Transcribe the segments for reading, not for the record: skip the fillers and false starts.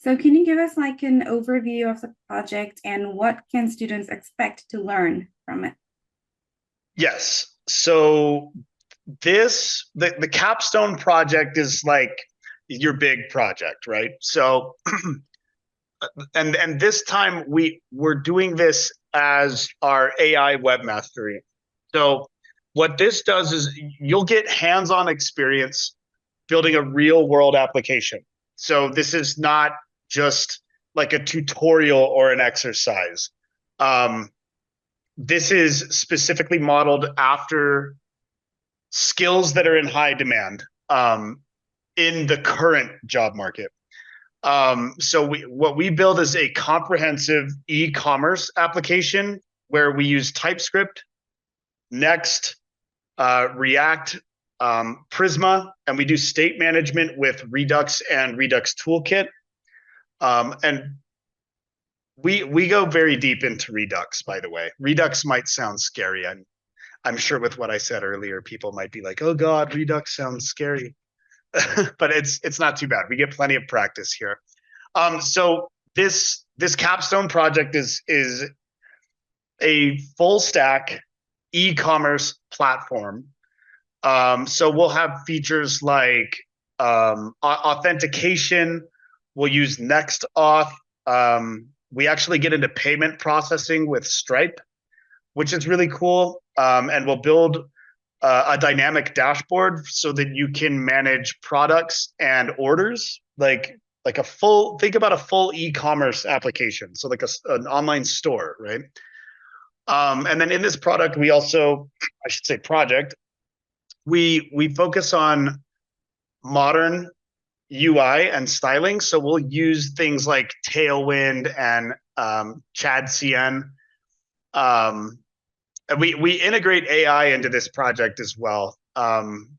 So can you give us like an overview of the project and what can students expect to learn from it? Yes. So the Capstone project is like your big project, right? So and this time we're doing this as our AI webmastery. So what this does is you'll get hands-on experience building a real world application. So this is not just like a tutorial or an exercise. Um, this is specifically modeled after skills that are in high demand in the current job market. So what we build is a comprehensive e-commerce application where we use TypeScript, Next, React, Prisma, and we do state management with Redux and Redux Toolkit. And we go very deep into Redux, by the way. Redux might sound scary. I'm sure with what I said earlier, people might be like, "Oh God, Redux sounds scary," but it's not too bad. We get plenty of practice here. So this Capstone project is a full stack e-commerce platform. So we'll have features like authentication. We'll use Next.auth. We actually get into payment processing with Stripe, which is really cool. And we'll build a dynamic dashboard so that you can manage products and orders like a full think about a full e-commerce application, so like an online store, right? And then in this product we also, I should say project, we focus on modern UI and styling. So we'll use things like Tailwind and Chad CN. And we integrate AI into this project as well.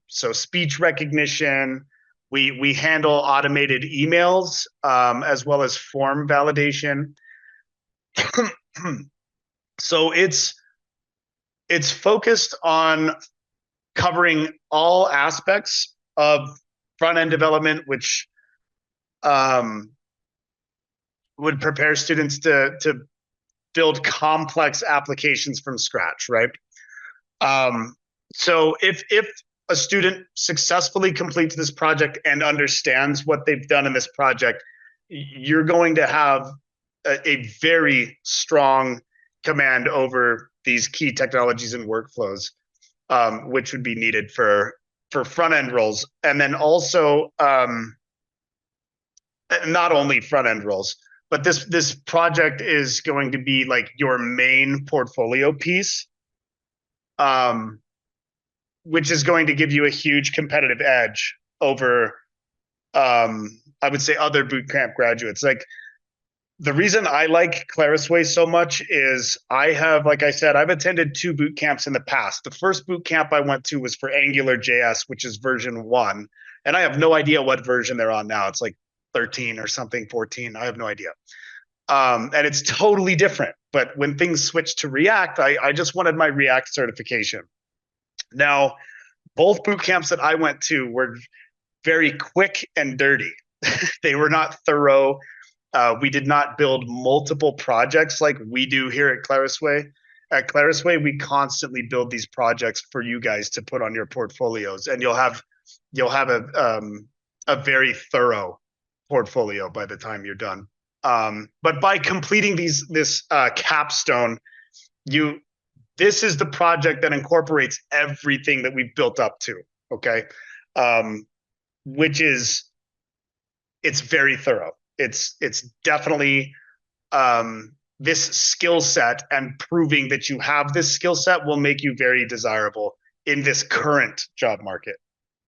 So speech recognition, we handle automated emails as well as form validation. So it's focused on covering all aspects of front end development, which um, would prepare students to build complex applications from scratch, right? Um, so if a student successfully completes this project and understands what they've done in this project, you're going to have a very strong command over these key technologies and workflows, which would be needed for front end roles, and then also not only front end roles, but this project is going to be like your main portfolio piece, um, which is going to give you a huge competitive edge over, I would say, other bootcamp graduates. Like the reason I like Clarusway so much is I have, like I said, I've attended 2 boot camps in the past. The first boot camp I went to was for AngularJS, which is version 1. And I have no idea what version they're on now. It's like 13 or something, 14. I have no idea. And it's totally different. But when things switched to React, I just wanted my React certification. Now, both boot camps that I went to were very quick and dirty. They were not thorough. We did not build multiple projects like we do here at Clarusway. At Clarusway, we constantly build these projects for you guys to put on your portfolios, and you'll have a very thorough portfolio by the time you're done. But by completing this capstone, you this is the project that incorporates everything that we've built up to. Okay, which is it's very thorough. It's definitely this skill set, and proving that you have this skill set will make you very desirable in this current job market.